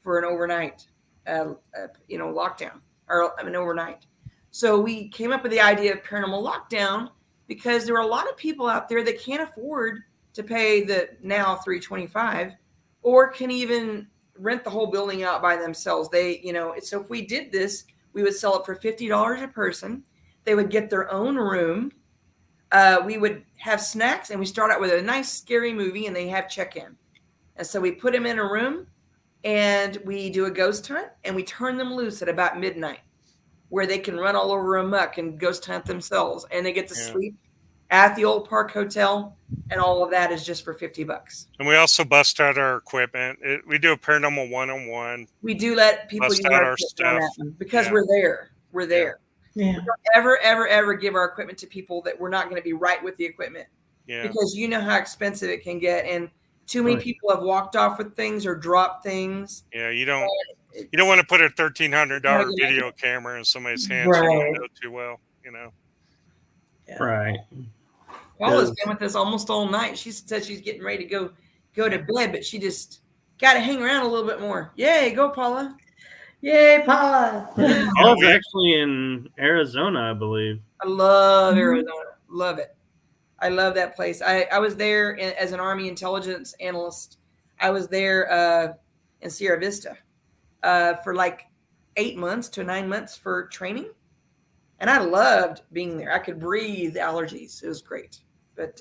for an overnight, lockdown or an overnight. So we came up with the idea of paranormal lockdown because there are a lot of people out there that can't afford to pay the now $325 or can even rent the whole building out by themselves. So if we did this, we would sell it for $50 a person. They would get their own room. We would have snacks, and we start out with a nice scary movie, and they have check-in. And so we put them in a room, and we do a ghost hunt, and we turn them loose at about midnight, where they can run all over amok and ghost hunt themselves, and they get to sleep at the Olde Park Hotel, and all of that is just for $50. And we also bust out our equipment. We do a paranormal one-on-one. We do let people Bust use out our our stuff. because we're there. We're there. Yeah. We don't ever give our equipment to people that we're not going to be right with the equipment. Yeah. Because you know how expensive it can get, and too many people have walked off with things or dropped things. Yeah, you don't want to put a $1,300 video camera in somebody's hands you don't know too well, Yeah. Right. Paula's been with us almost all night. She said she's getting ready to go to bed, but she just got to hang around a little bit more. Yay, go Paula! Yay, Paula! Paula's actually in Arizona, I believe. I love Arizona. Love it. I love that place. I was there as an Army intelligence analyst. I was there in Sierra Vista for like 8 months to 9 months for training. And I loved being there. I could breathe allergies. It was great. But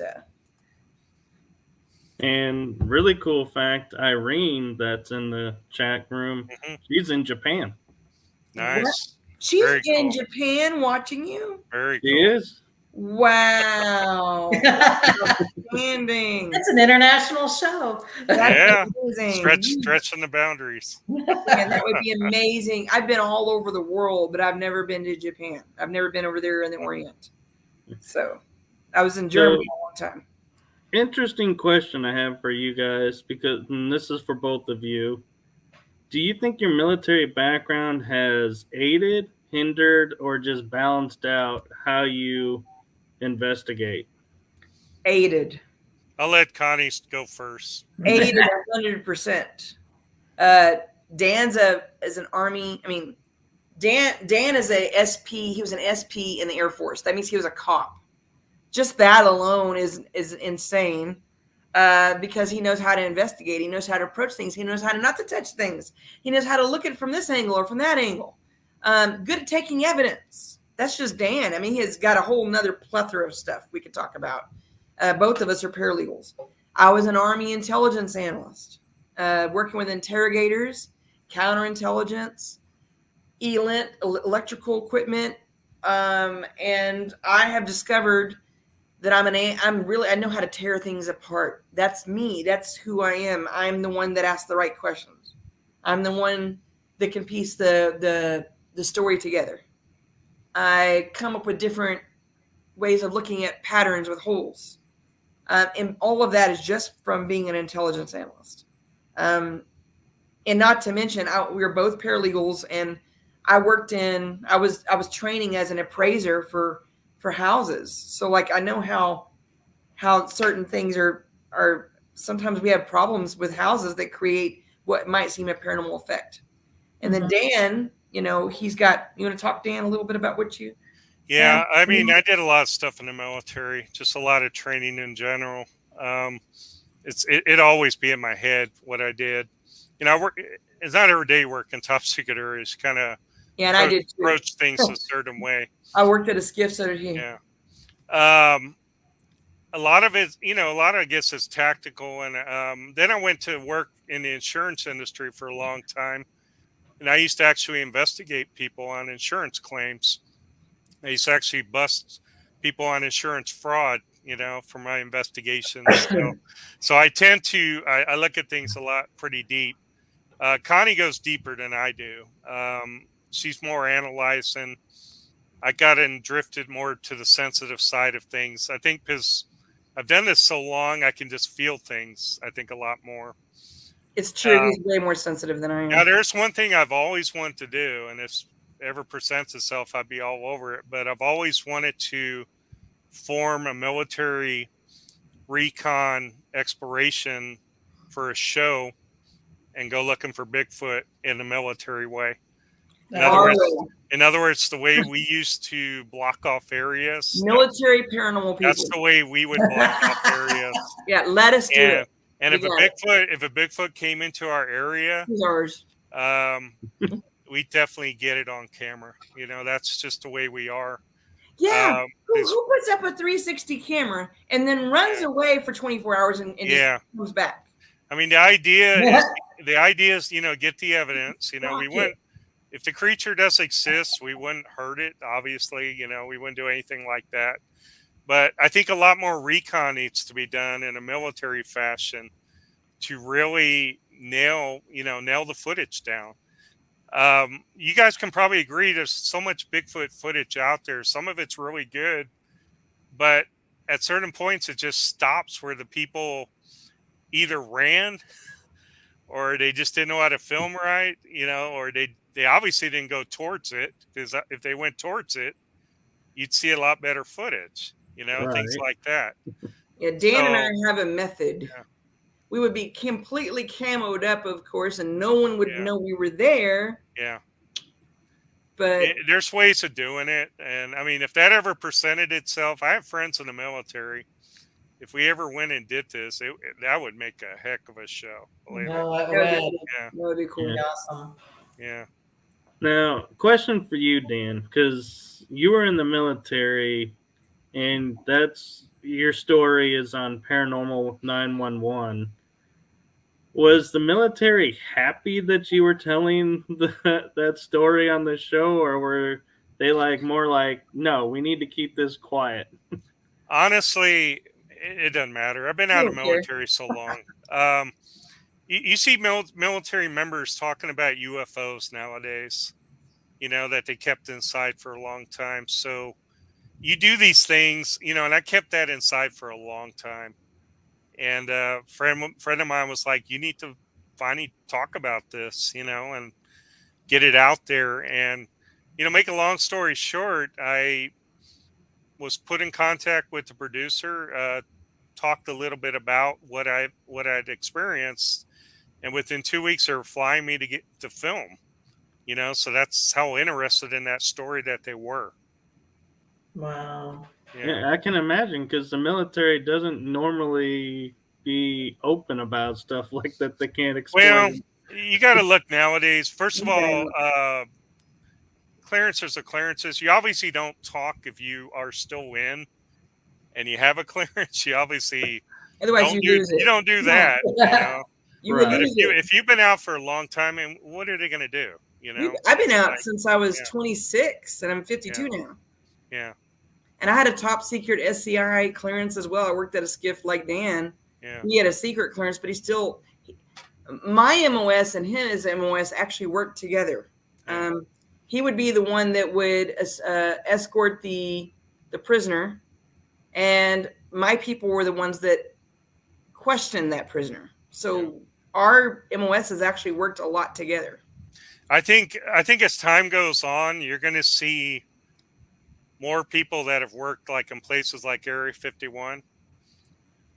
and really cool fact, Irene, that's in the chat room, she's in Japan. Nice. She's Very in cool. Japan watching you? Very She cool. is? Wow. Outstanding. It's an international show. Yeah. Amazing. Stretching the boundaries. Man, that would be amazing. I've been all over the world, but I've never been to Japan. I've never been over there in the Orient. So I was in Germany a long time. Interesting question I have for you guys, because and this is for both of you. Do you think your military background has aided, hindered, or just balanced out how you investigate? Aided. I'll let Connie go first. Aided 100%. Dan's is an Army. I mean, Dan is a SP. He was an SP in the Air Force. That means he was a cop. Just that alone is insane. Because he knows how to investigate. He knows how to approach things. He knows how to not to touch things. He knows how to look at it from this angle or from that angle. Good at taking evidence. That's just Dan. I mean, he has got a whole nother plethora of stuff we could talk about. Both of us are paralegals. I was an Army intelligence analyst, working with interrogators, counterintelligence, electrical equipment. And I have discovered that I know how to tear things apart. That's me. That's who I am. I'm the one that asks the right questions. I'm the one that can piece the story together. I come up with different ways of looking at patterns with holes. And all of that is just from being an intelligence analyst. And not to mention, we were both paralegals, and I was training as an appraiser for houses. So like I know how certain things are sometimes we have problems with houses that create what might seem a paranormal effect. And then Dan, you know, he's got. You want to talk, Dan, a little bit about what you? Yeah, I mean, I did a lot of stuff in the military, just a lot of training in general. It always be in my head what I did. You know, I work. It's not every day you work in top secret areas. Kind of Yeah, and I did too. approach things a certain way. I worked at a skiff, so did he. Yeah. A lot of it, you know, a lot of it gets is tactical. And then I went to work in the insurance industry for a long time. And I used to actually investigate people on insurance claims. I used to actually bust people on insurance fraud, you know, for my investigations. So I tend to, I look at things a lot pretty deep. Connie goes deeper than I do. She's more analyzing. I got and drifted more to the sensitive side of things. I think because I've done this so long, I can just feel things, I think, a lot more. It's true. He's way more sensitive than I am. Now, there's one thing I've always wanted to do, and if ever presents itself, I'd be all over it. But I've always wanted to form a military recon exploration for a show and go looking for Bigfoot in the military way. In other words, the way we used to block off areas. Military paranormal people. That's the way we would block off areas. Yeah, let us do it. And if a Bigfoot came into our area, ours. We definitely get it on camera. You know, that's just the way we are. Yeah. Who puts up a 360 camera and then runs away for 24 hours and just comes back? I mean, the idea is, you know, get the evidence. You know, we wouldn't, if the creature does exist, we wouldn't hurt it. Obviously, you know, we wouldn't do anything like that. But I think a lot more recon needs to be done in a military fashion to really nail the footage down. You guys can probably agree there's so much Bigfoot footage out there. Some of it's really good, but at certain points it just stops where the people either ran or they just didn't know how to film right, you know, or they obviously didn't go towards it, because if they went towards it, you'd see a lot better footage, you know, things like that. Yeah, Dan and I have a method. Yeah. We would be completely camoed up, of course, and no one would know we were there. Yeah. But there's ways of doing it. And I mean, if that ever presented itself, I have friends in the military. If we ever went and did this, that would make a heck of a show. That would be cool. Yeah. Awesome. Yeah. Now, question for you, Dan, because you were in the military, and that's your story is on Paranormal 911. Was the military happy that you were telling that story on the show, or were they more like, no, we need to keep this quiet? Honestly, it doesn't matter. I've been out of the military so long. You see military members talking about UFOs nowadays, you know, that they kept inside for a long time. So you do these things, you know, and I kept that inside for a long time. And a friend of mine was like, you need to finally talk about this, you know, and get it out there. And, you know, make a long story short, I was put in contact with the producer, talked a little bit about what I'd experienced. And within 2 weeks, they were flying me to get to film, you know, so that's how interested in that story that they were. Wow. Yeah, I can imagine, because the military doesn't normally be open about stuff like that. They can't explain. Well, you got to look nowadays. First of all, clearances are clearances. You obviously don't talk if you are still in and you have a clearance. You obviously otherwise you don't do that. You know? But if you've been out for a long time, and what are they going to do? You know, I've been out since I was 26, and I'm 52 now. Yeah. And I had a top secret SCI clearance as well. I worked at a skiff like Dan. Yeah. He had a secret clearance, but my MOS and his MOS actually worked together. He would be the one that would escort the prisoner, and my people were the ones that questioned that prisoner. So our MOS has actually worked a lot together. I think as time goes on, you're going to see more people that have worked like in places like Area 51.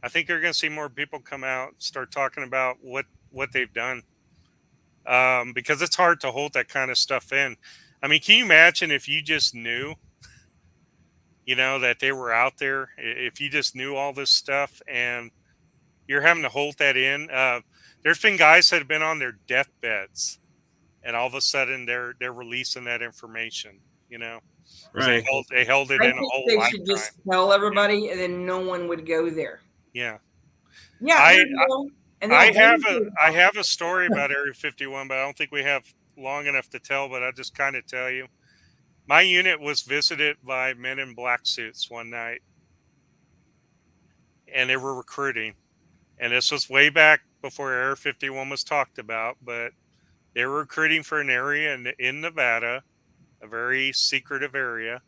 I think you're going to see more people come out, start talking about what they've done. because it's hard to hold that kind of stuff in. I mean, can you imagine if you just knew, that they were out there? If you just knew all this stuff and you're having to hold that in. There's been guys that have been on their deathbeds, and all of a sudden they're releasing that information. 'Cause Right. they held it I in a think whole they lifetime. should just tell everybody, and then no one would go there. Yeah, Yeah, I there you go. And I they'll have blame I you. have a story about Area 51, but I don't think we have long enough to tell. But I'll just kind of tell you. My unit was visited by men in black suits one night, and they were recruiting. And this was way back before Area 51 was talked about, but they were recruiting for an area in Nevada, a very secretive area,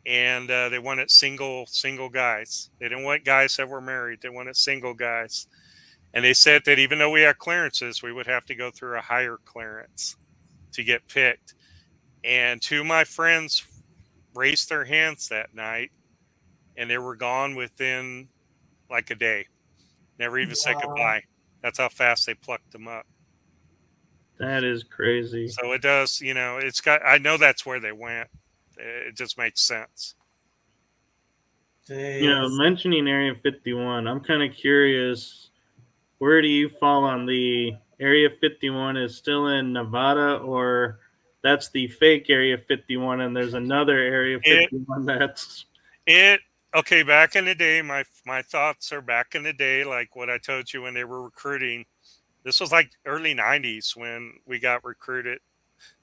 and they wanted single guys. They didn't want guys that were married. They wanted single guys. And they said that even though we had clearances, we would have to go through a higher clearance to get picked. And two of my friends raised their hands that night, and they were gone within like a day. Never even said goodbye. That's how fast they plucked them up. That is crazy. So it does, it's got, I know that's where they went. It just makes sense. Mentioning Area 51, I'm kind of curious, where do you fall on the Area 51 is still in Nevada, or that's the fake Area 51 and there's another Area 51 that's... Okay, back in the day, my thoughts are back in the day, like what I told you when they were recruiting. This was like early 90s when we got recruited,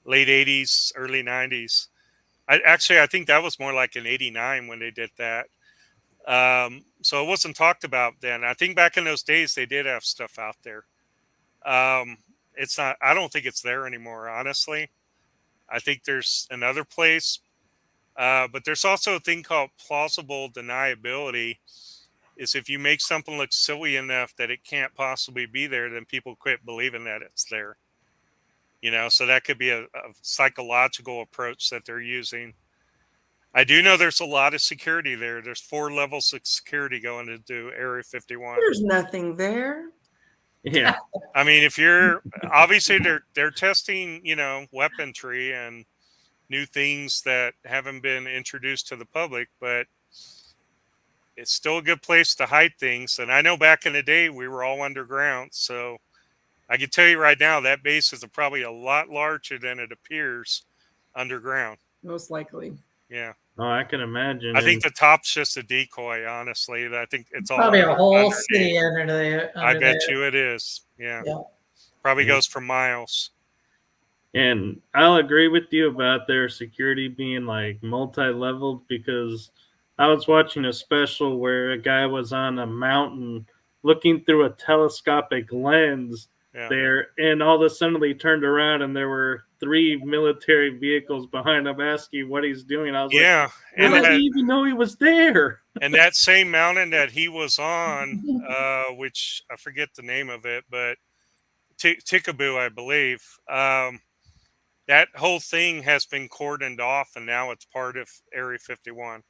late 80s, early 90s. I think that was more like in 89 when they did that. So it wasn't talked about then. I think back in those days, they did have stuff out there. It's not, I don't think it's there anymore, honestly. I think there's another place. But there's also a thing called plausible deniability. Is if you make something look silly enough that it can't possibly be there, then people quit believing that it's there. So that could be a psychological approach that they're using. I do know there's a lot of security there. There's 4 levels of security going into Area 51. There's nothing there. Yeah. I mean, if you're obviously they're testing, weaponry and new things that haven't been introduced to the public, but it's still a good place to hide things. And I know back in the day we were all underground, so I can tell you right now that base is probably a lot larger than it appears underground. Most likely. Yeah. Oh, I can imagine. I think the top's just a decoy, honestly. I think it's all Probably a whole underneath. city under there. I bet you it is. Yeah. Probably goes for miles. And I'll agree with you about their security being like multi-leveled, because I was watching a special where a guy was on a mountain looking through a telescopic lens there, and all of a sudden he turned around and there were 3 military vehicles behind him asking what he's doing. I was like, how did he even know he was there? And that same mountain that he was on, which I forget the name of it, but Tikaboo, I believe, that whole thing has been cordoned off, and now it's part of Area 51.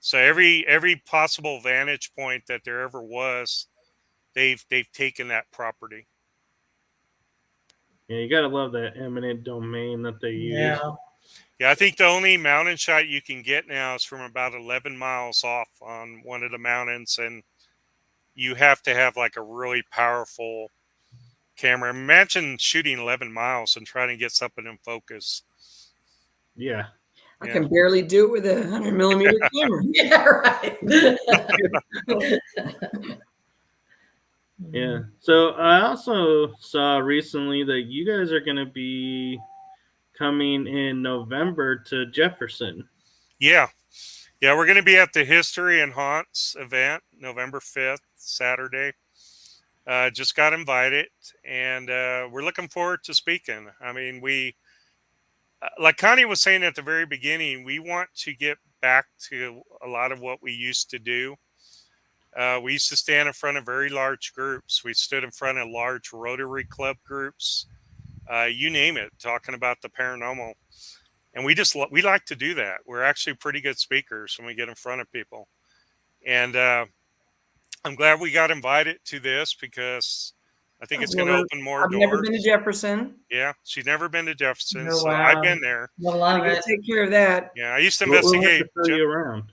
So every possible vantage point that there ever was, they've taken that property. Yeah, you gotta love that eminent domain that they use. Yeah, I think the only mountain shot you can get now is from about 11 miles off on one of the mountains, and you have to have like a really powerful camera. Imagine shooting 11 miles and trying to get something in focus. Yeah. I can barely do it with a 100 millimeter camera. Yeah, right. Yeah. So I also saw recently that you guys are going to be coming in November to Jefferson. Yeah. Yeah, we're going to be at the History and Haunts event, November 5th, Saturday. Just got invited, and we're looking forward to speaking. I mean, like Connie was saying at the very beginning, we want to get back to a lot of what we used to do. We used to stand in front of very large groups. We stood in front of large Rotary Club groups, you name it, talking about the paranormal. And we like to do that. We're actually pretty good speakers when we get in front of people. And I'm glad we got invited to this, because I think it's I've going to never- open more I've doors. never been to Jefferson. Yeah, she's never been to Jefferson, Oh, so wow. I've been there. We'll love I it. take care of that. Yeah, I used to We'll have to investigate. show you around.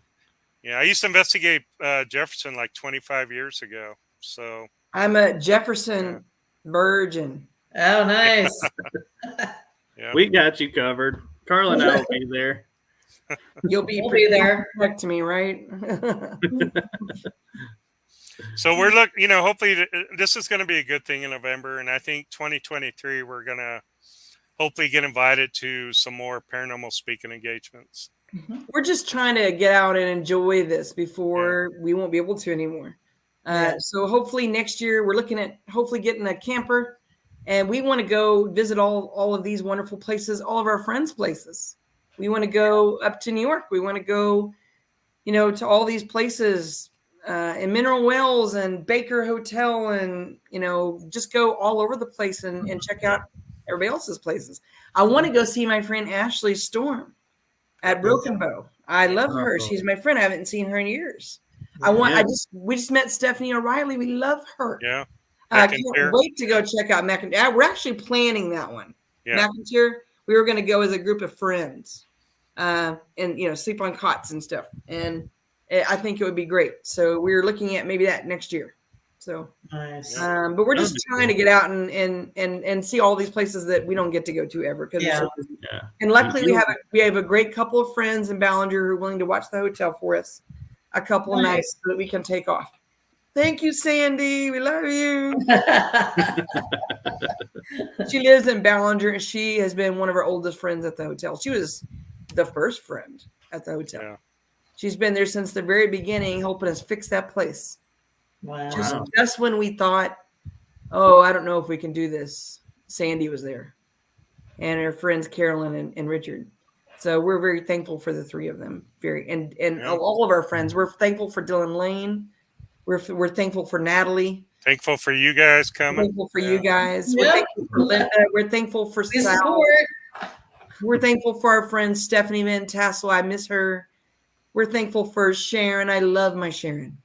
Yeah, I used to investigate Jefferson like 25 years ago. So I'm a Jefferson virgin. Oh, nice. yeah, We got you covered. Carla and I will be there. You'll be, We'll be there. Protect to me, right? so we're hopefully this is going to be a good thing in November, and I think 2023 we're gonna hopefully get invited to some more paranormal speaking engagements. We're just trying to get out and enjoy this before we won't be able to anymore. Yeah. So hopefully next year we're looking at hopefully getting a camper, and we want to go visit all of these wonderful places, all of our friends' places. We want to go up to New York. We want to go, to all these places in Mineral Wells and Baker Hotel, and just go all over the place and check out everybody else's places. I want to go see my friend Ashley Storm at Broken Bow. I love her. She's my friend. I haven't seen her in years. We just met Stephanie O'Reilly. We love her. Yeah, I can't wait to go check out McIntyre. We're actually planning that one. Yeah. McIntyre. We were going to go as a group of friends, and sleep on cots and stuff. And I think it would be great. So we're looking at maybe that next year. So Nice. but we're just trying to get out and see all these places that we don't get to go to ever because Yeah. we're so busy. And luckily we have a great couple of friends in Ballinger who are willing to watch the hotel for us a couple of nights so that we can take off. Thank you, Sandy. We love you. She lives in Ballinger, and she has been one of our oldest friends at the hotel. She was the first friend at the hotel. Yeah. She's been there since the very beginning, helping us fix that place. Wow. Just when we thought, oh, I don't know if we can do this, Sandy was there, and her friends Carolyn and Richard. So we're very thankful for the three of them. All of our friends. We're thankful for Dylan Lane. We're thankful for Natalie. Thankful for you guys We're coming. thankful for you guys. Yeah. We're thankful for Linda. We're thankful for Sal. Support. We're thankful for our friend Stephanie Van Tassel. I miss her. We're thankful for Sharon. I love my Sharon.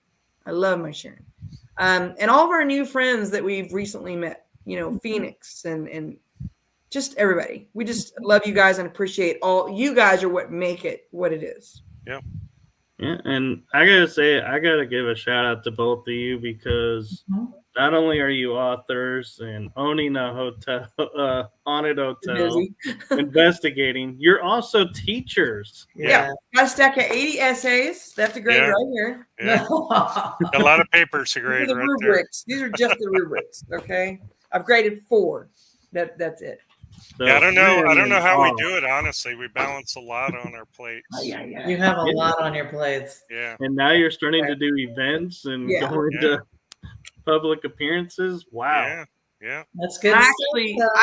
And all of our new friends that we've recently met, Phoenix and just everybody. We just love you guys and appreciate all. You guys are what make it what it is. Yeah. Yeah, and I gotta give a shout out to both of you because not only are you authors and owning a hotel, haunted hotel, investigating, you're also teachers. Yeah. Got a stack of 80 essays. That's a grade right here. Yeah. A lot of papers to grade These are the right rubrics. These are just the rubrics. Okay. I've graded 4. That's it. So, I don't know how we do it. Honestly, we balance a lot on our plates. Yeah. You have a lot on your plates. Yeah. And now you're starting to do events and going to public appearances. Wow. Yeah. That's good. I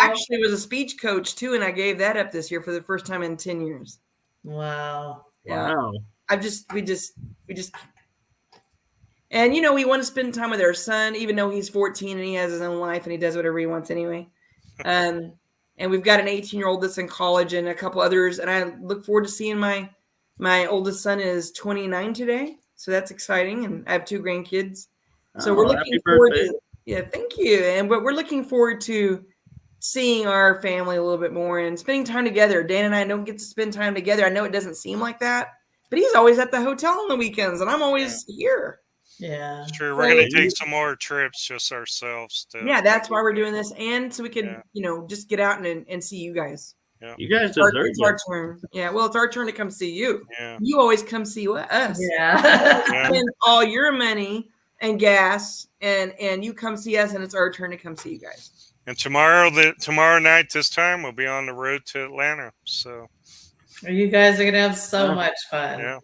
actually was a speech coach too, and I gave that up this year for the first time in 10 years. Wow. Yeah. We just and we want to spend time with our son, even though he's 14 and he has his own life and he does whatever he wants anyway. And we've got an 18-year-old that's in college and a couple others, and I look forward to seeing my oldest son is 29 today, so that's exciting, and I have 2 grandkids. So we're looking forward to thank you. But we're looking forward to seeing our family a little bit more and spending time together. Dan and I don't get to spend time together. I know it doesn't seem like that, but he's always at the hotel on the weekends, and I'm always here. Yeah. Sure. We're going to take some more trips just ourselves. That's why we're doing this. And so we can, just get out and see you guys. Yeah. You guys deserve it. It's our turn. Yeah. Well, it's our turn to come see you. Yeah. You always come see us. Yeah. Spend all your money and gas and you come see us, and it's our turn to come see you guys. And tomorrow night this time we'll be on the road to Atlanta. So you guys are going to have so much fun. Yeah.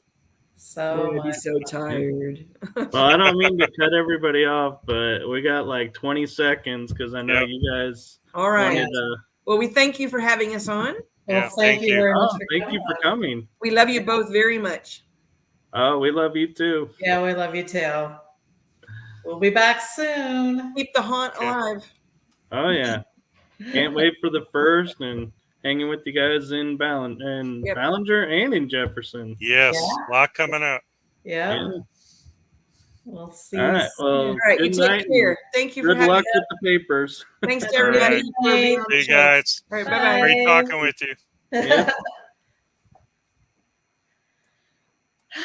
So I'd be so tired. Well, I don't mean to cut everybody off, but we got like 20 seconds because I know you guys. All right. wanted, Well, we thank you for having us on. Yeah, thank you very much. Thank you for coming. We love you both very much. Oh, we love you too. Yeah, we love you too. We'll be back soon. Keep the haunt alive. Oh yeah. Can't wait for the first and hanging with you guys in Ballinger and in Jefferson. Yes, a lot coming up. Yeah. We'll see. All right. you Well, All right, you good take night. care. Thank you for Good having luck me. with the papers. Thanks to All everybody right. for being on the Hey show. guys, All right, bye-bye. great talking with you. Yeah. soon.